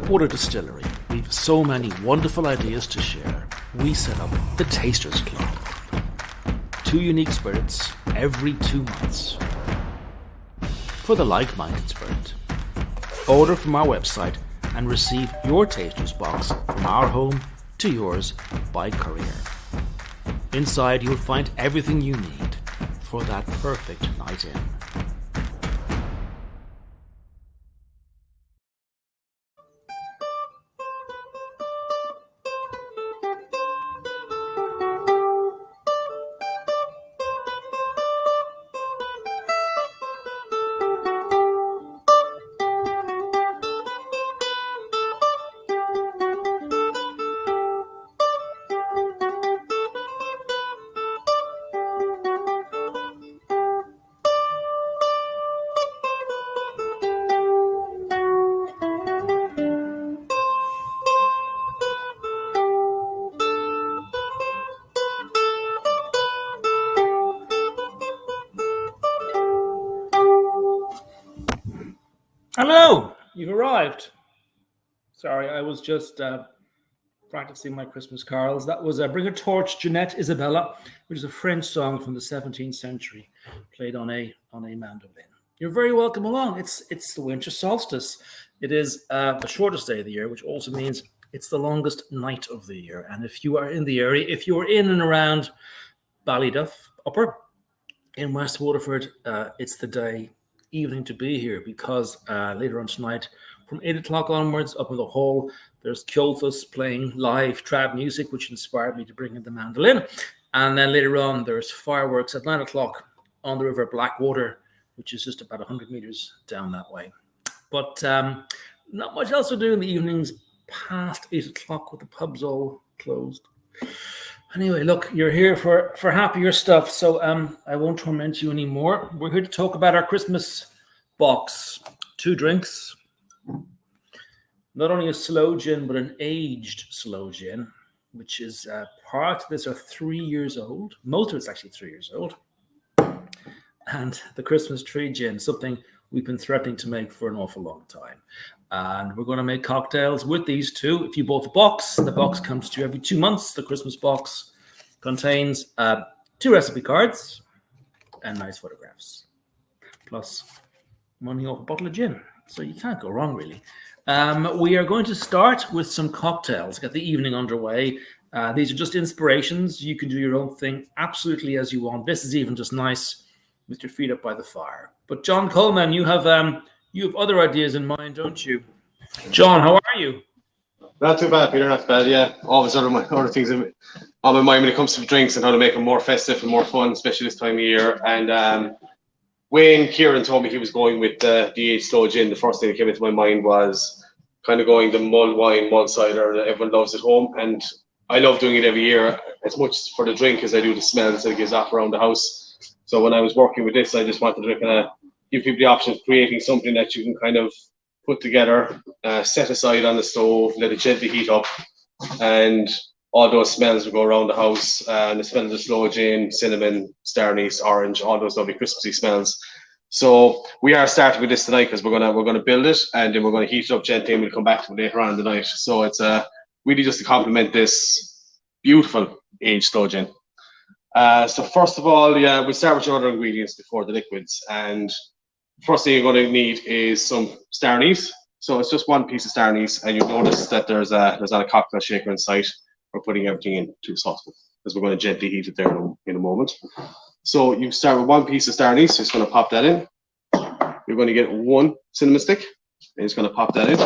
Blackwater Distillery, we've so many wonderful ideas to share. We set up the Tasters Club. 2 unique spirits every 2 months. For the like-minded spirit. Order from our website and receive your Tasters box from our home to yours by courier. Inside you'll find everything you need for that perfect night in. Hello, you've arrived. Sorry, I was just practicing my Christmas carols. That was Bring a Torch, Jeanette Isabella, which is a French song from the 17th century, played on a mandolin. You're very welcome along. It's the winter solstice. It is the shortest day of the year, which also means it's the longest night of the year. And if you are in the area, if you are in and around Ballyduff Upper in West Waterford, it's the evening to be here, because later on tonight from 8 o'clock onwards up in the hall there's Kjolthus playing live trad music, which inspired me to bring in the mandolin. And then later on there's fireworks at 9 o'clock on the river Blackwater, which is just about 100 meters down that way. But not much else to do in the evenings past 8 o'clock with the pubs all closed. Anyway, look, you're here for happier stuff, so I won't torment you anymore. We're here to talk about our Christmas box. 2 drinks. Not only a slow gin, but an aged slow gin, which is part of this are 3 years old. Most of it's actually 3 years old. And the Christmas tree gin, something we've been threatening to make for an awful long time. And we're going to make cocktails with these 2. If you bought the box comes to you every 2 months. The Christmas box contains 2 recipe cards and nice photographs, plus money off a bottle of gin. So you can't go wrong, really. We are going to start with some cocktails, get the evening underway. These are just inspirations. You can do your own thing absolutely as you want. This is even just nice with your feet up by the fire. But John Coleman, you have other ideas in mind, don't you? John, how are you? Not too bad, Peter. Not too bad. Yeah, always other things on my mind when it comes to drinks and how to make them more festive and more fun, especially this time of year. And Wayne Kieran told me he was going with the aged slow gin. The first thing that came into my mind was kind of going the mulled wine, mulled cider that everyone loves at home. And I love doing it every year, as much for the drink as I do the smells that it gives off around the house. So when I was working with this, I just wanted to kind of give people the option of creating something that you can kind of put together, set aside on the stove, let it gently heat up, and all those smells will go around the house. And the smells of slow gin, cinnamon, star anise, orange, all those lovely Christmassy smells. So we are starting with this tonight because we're gonna build it, and then we're gonna heat it up gently, and we'll come back to it later on in the night. So it's really just to complement this beautiful aged slow gin. So first of all, we'll start with your other ingredients before the liquids. And first thing you're going to need is some star anise. So it's just 1 piece of star anise, and you'll notice that there's not a cocktail shaker in sight. We're putting everything into a saucepan because we're going to gently heat it there in a moment. So you start with 1 piece of star anise. Just going to pop that in. You're going to get 1 cinnamon stick, and just going to pop that in.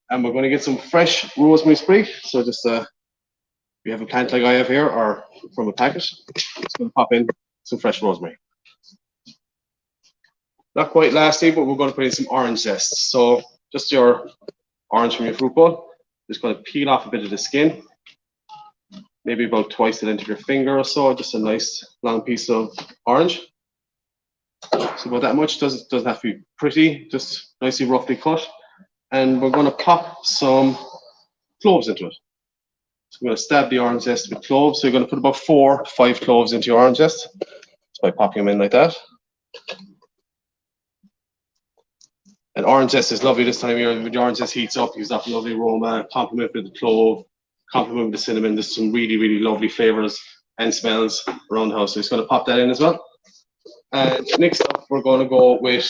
And we're going to get some fresh rosemary sprig. So just you have a plant like I have here, or from a packet, just going to pop in some fresh rosemary. Not quite lastly, but we're going to put in some orange zest. So just your orange from your fruit bowl. Just going to peel off a bit of the skin, maybe about twice the length of your finger or so. Just a nice long piece of orange. So about that much. Doesn't have to be pretty, just nicely roughly cut. And we're going to pop some cloves into it. So I'm going to stab the orange zest with cloves. So you're going to put about 4 to 5 cloves into your orange zest. Just by popping them in like that. And orange zest is lovely this time of year. When the orange zest heats up, gives off a lovely aroma, complement with the clove, complement with the cinnamon. There's some really, really lovely flavors and smells around the house. So it's going to pop that in as well. And next up, we're going to go with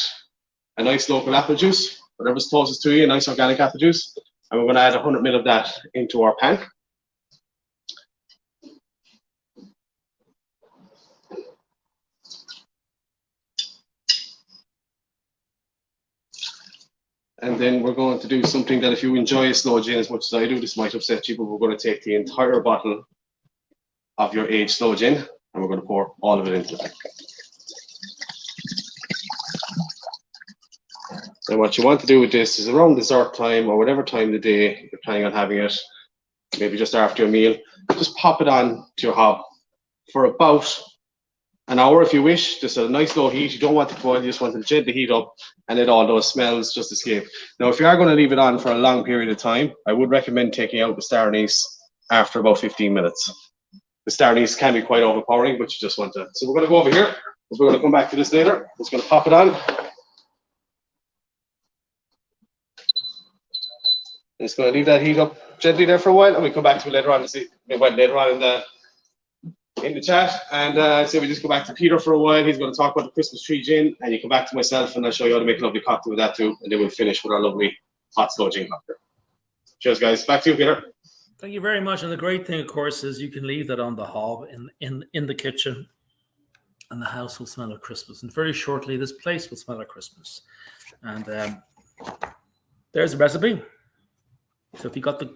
a nice local apple juice, whatever's closest to you, a nice organic apple juice. And we're going to add 100 ml of that into our pan. And then we're going to do something that if you enjoy a sloe gin as much as I do, this might upset you, but we're going to take the entire bottle of your aged sloe gin and we're going to pour all of it into it. And what you want to do with this is around dessert time or whatever time of the day you're planning on having it, maybe just after your meal, just pop it on to your hob for about an hour if you wish, just a nice low heat. You don't want it to boil, you just want it to gently heat up and let all those smells just escape. Now, if you are going to leave it on for a long period of time, I would recommend taking out the star anise after about 15 minutes. The star anise can be quite overpowering, but you just want to. So we're going to go over here. We're going to come back to this later. Just going to pop it on. And it's going to leave that heat up gently there for a while, and we come back to it later on to see later on in the chat. And so we just go back to Peter for a while. He's going to talk about the Christmas tree gin, and you come back to myself, and I'll show you how to make a lovely cocktail with that too. And then we'll finish with our lovely hot sloe gin cocktail. Cheers, guys. Back to you, Peter. Thank you very much. And the great thing, of course, is you can leave that on the hob in the kitchen, and the house will smell of Christmas. And very shortly, this place will smell of Christmas. And there's a recipe. So if you got the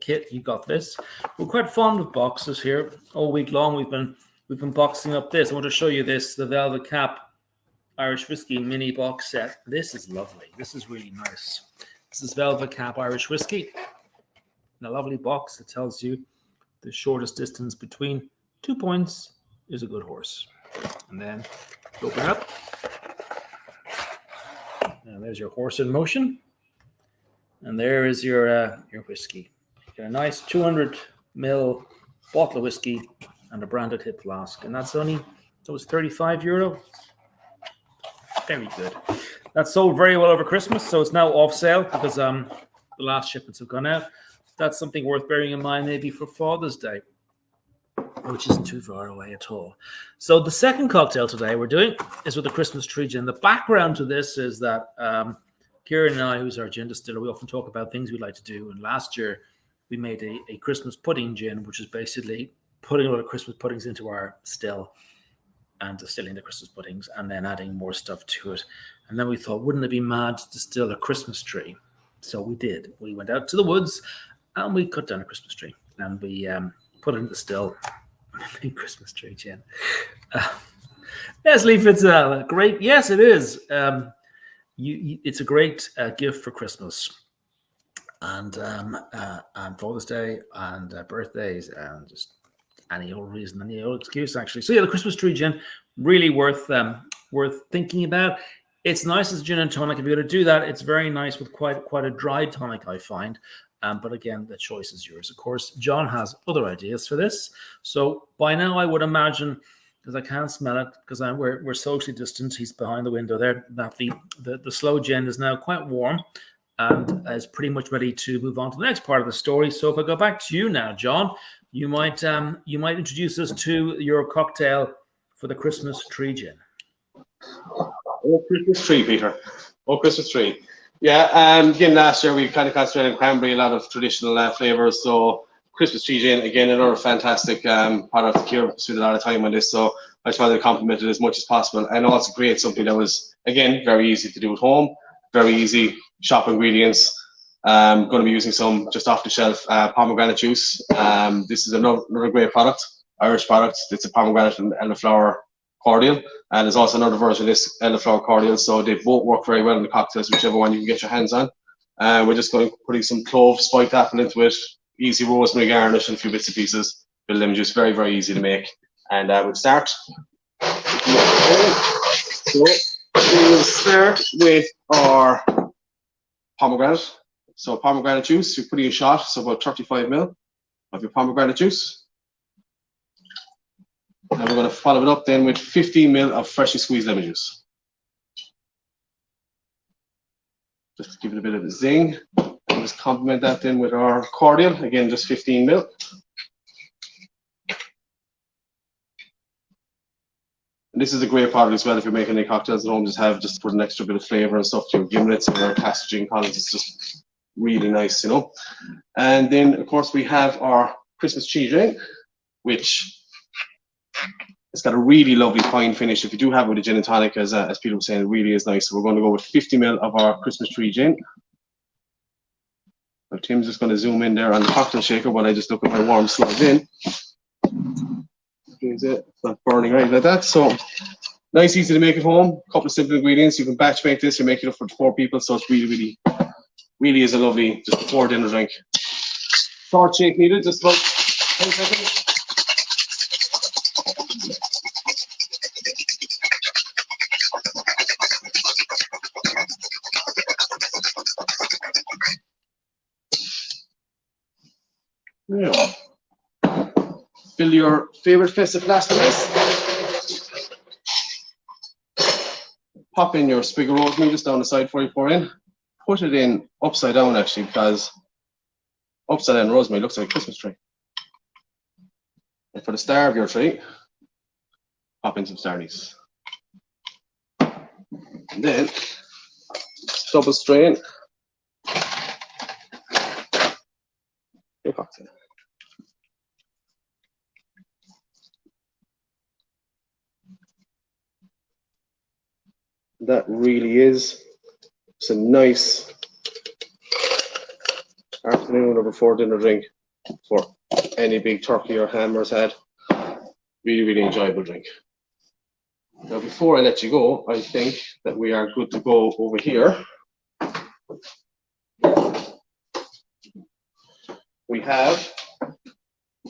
kit, you got this. We're quite fond of boxes here. All week long, we've been boxing up this. I want to show you this, the Velvet Cap Irish Whiskey mini box set. This is lovely. This is really nice. This is Velvet Cap Irish Whiskey. In a lovely box that tells you the shortest distance between 2 points is a good horse. And then open up. And there's your horse in motion. And there is your whiskey. You get a nice 200 ml bottle of whiskey and a branded hip flask. And that was €35. Very good. That sold very well over Christmas, so it's now off sale because the last shipments have gone out. That's something worth bearing in mind maybe for Father's Day, which isn't too far away at all. So the second cocktail today we're doing is with the Christmas tree gin. The background to this is that Kieran and I, who's our gin distiller, we often talk about things we'd like to do. And last year we made a Christmas pudding gin, which is basically putting a lot of Christmas puddings into our still and distilling the Christmas puddings and then adding more stuff to it. And then we thought, wouldn't it be mad to distill a Christmas tree? So we did. We went out to the woods and we cut down a Christmas tree and we put it in the still. Christmas tree gin. Yes, Leaf, it's great. Yes, it is. It's a great gift for Christmas and Father's Day and birthdays and just any old reason, any old excuse, actually. So yeah, the Christmas tree gin, really worth thinking about. It's nice as gin and tonic. If you're going to do that, it's very nice with quite a dry tonic, I find. But again, the choice is yours. Of course, John has other ideas for this. So by now, I would imagine, because I can't smell it, because we're socially distant, he's behind the window there, that the sloe gin is now quite warm and is pretty much ready to move on to the next part of the story. So if I go back to you now, John, you might introduce us to your cocktail for the Christmas tree gin. Oh, Christmas tree, Peter. Oh, Christmas tree. Yeah, again, last year we kind of concentrated on cranberry, a lot of traditional flavors. So Christmas tree gin, again, another fantastic product. Kieran spent a lot of time on this, so I just wanted to compliment it as much as possible and also create something that was, again, very easy to do at home, very easy shop ingredients. Going to be using some just off the shelf pomegranate juice. This is another great product, Irish product. It's a pomegranate and elderflower cordial, and there's also another version of this elderflower cordial. So they both work very well in the cocktails, whichever one you can get your hands on. We're just going to putting some clove, spiked apple into it, easy rosemary garnish, and a few bits and pieces. Bit of lemon juice, very very easy to make. And we'll start. So we'll start with our pomegranate. So pomegranate juice, you're putting a shot, so about 35 ml of your pomegranate juice. And we're going to follow it up then with 15 ml of freshly squeezed lemon juice. just to give it a bit of a zing. And just complement that then with our cordial, again, just 15 ml. And this is a great product as well if you're making any cocktails at home. Just put an extra bit of flavor and stuff to your gimlets or castor gin collins. It's just really nice, you know. And then of course we have our Christmas tree drink, which it's got a really lovely fine finish. If you do have it with a gin and tonic, as Peter was saying, it really is nice. So we're going to go with 50 ml of our Christmas tree gin. Now, Tim's just going to zoom in there on the cocktail shaker while I just look at my warm sludge in. It's not burning or anything like that. So nice, easy to make at home. A couple of simple ingredients. You can batch make this. You make it up for 4 people. So it's really is a lovely just before dinner drink. Short shake needed, just about 10 seconds. Yeah. Fill your favorite festive flask with this. Pop in your sprig of rosemary just down the side before you pour in. Put it in upside down actually, because upside down rosemary looks like a Christmas tree. And for the star of your tree, pop in some star anise. And then double strain your cocktail. That really is it's a nice afternoon or before dinner drink for any big turkey or ham or had. Really enjoyable drink. Now before I let you go, I think that we are good to go over here. We have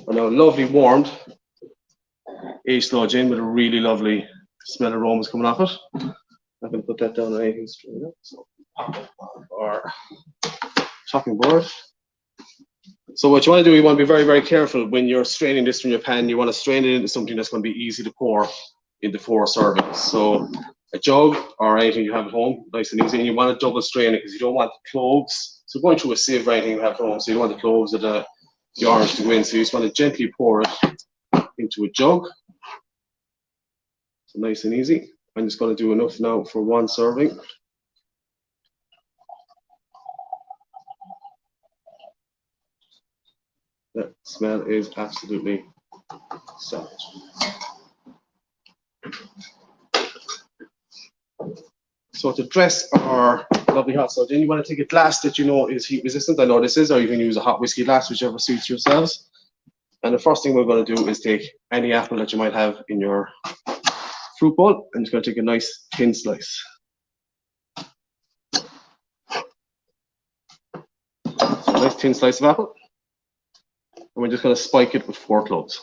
a lovely warmed aged slow gin with a really lovely smell of aromas coming off it. I'm going to put that down on anything straight up. So pop it on our chopping board. So what you want to do, you want to be very careful when you're straining this from your pan. You want to strain it into something that's going to be easy to pour into 4 servings. So a jug or anything you have at home, nice and easy. And you want to double strain it because you don't want the cloves. So going through a sieve or anything you have at home, so you don't want the cloves or the orange to go in. So you just want to gently pour it into a jug. So nice and easy. I'm just going to do enough now for 1 serving. That smell is absolutely savage. So to dress our lovely hot sauce, you want to take a glass that you know is heat resistant. I know this is, or you can use a hot whiskey glass, whichever suits yourselves. And the first thing we're going to do is take any apple that you might have in your fruit bowl. I'm just going to take a nice thin slice. So a nice thin slice of apple. And we're just going to spike it with 4 cloves.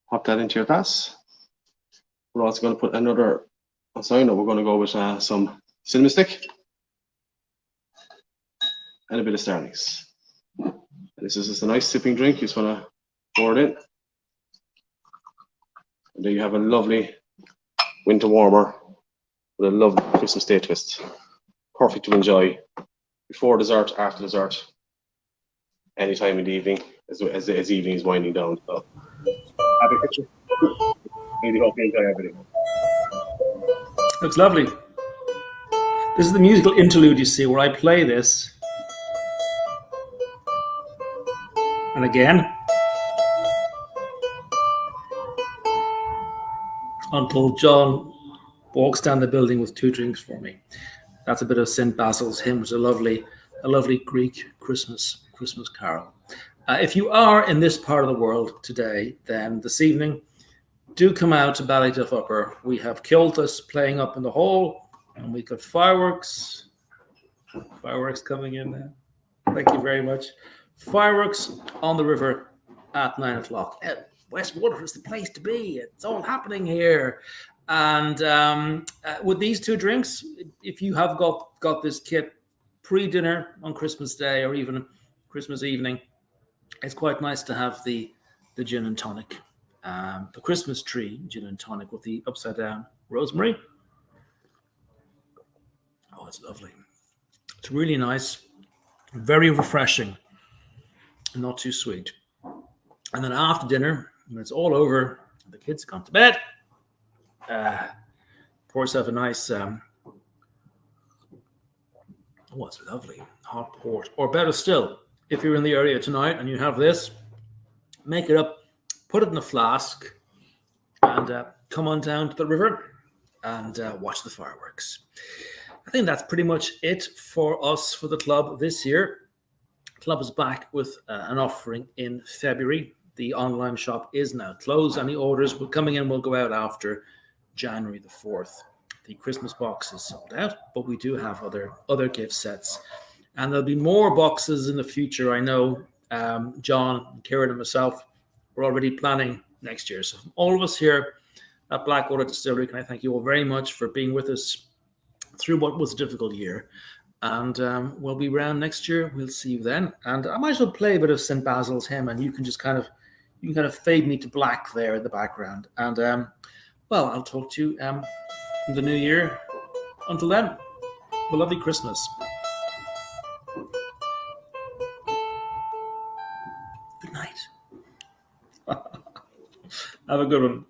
Pop that into your glass. We're also going to put another, we're going to go with some cinnamon stick and a bit of star anise. This is just a nice sipping drink. You just want to pour it in. And there you have a lovely winter warmer with a lovely Christmas Day twist. Perfect to enjoy before dessert, after dessert, any time in the evening, as the evening is winding down. So, happy picture. Really hope you enjoy everything. Looks lovely. This is the musical interlude, you see, where I play this. And again. Until John walks down the building with 2 drinks for me. That's a bit of St. Basil's hymn. It's a lovely Greek Christmas carol. If you are in this part of the world today, then this evening, do come out to Ballyduff Upper. We have Kiltus playing up in the hall, and we've got fireworks coming in now. Thank you very much. Fireworks on the river at 9 o'clock. Westwater is the place to be. It's all happening here. And with these 2 drinks, if you have got this kit pre-dinner on Christmas Day or even Christmas evening, it's quite nice to have the gin and tonic, the Christmas tree gin and tonic with the upside down rosemary. Oh, it's lovely. It's really nice, very refreshing, and not too sweet. And then after dinner, when it's all over, the kids have gone to bed. Pour yourself a nice, oh, it's lovely, hot port. Or better still, if you're in the area tonight and you have this, make it up, put it in a flask, and come on down to the river and watch the fireworks. I think that's pretty much it for us for the club this year. The club is back with an offering in February. The online shop is now closed, and the orders coming in will go out after January the 4th. The Christmas box is sold out, but we do have other gift sets. And there'll be more boxes in the future. I know John, Kieran, and myself, we're already planning next year. So all of us here at Blackwater Distillery, can I thank you all very much for being with us through what was a difficult year. And we'll be around next year. We'll see you then. And I might as well play a bit of St. Basil's hymn, and you can just kind of fade me to black there in the background. And well, I'll talk to you in the new year. Until then, have a lovely Christmas. Good night. Have a good one.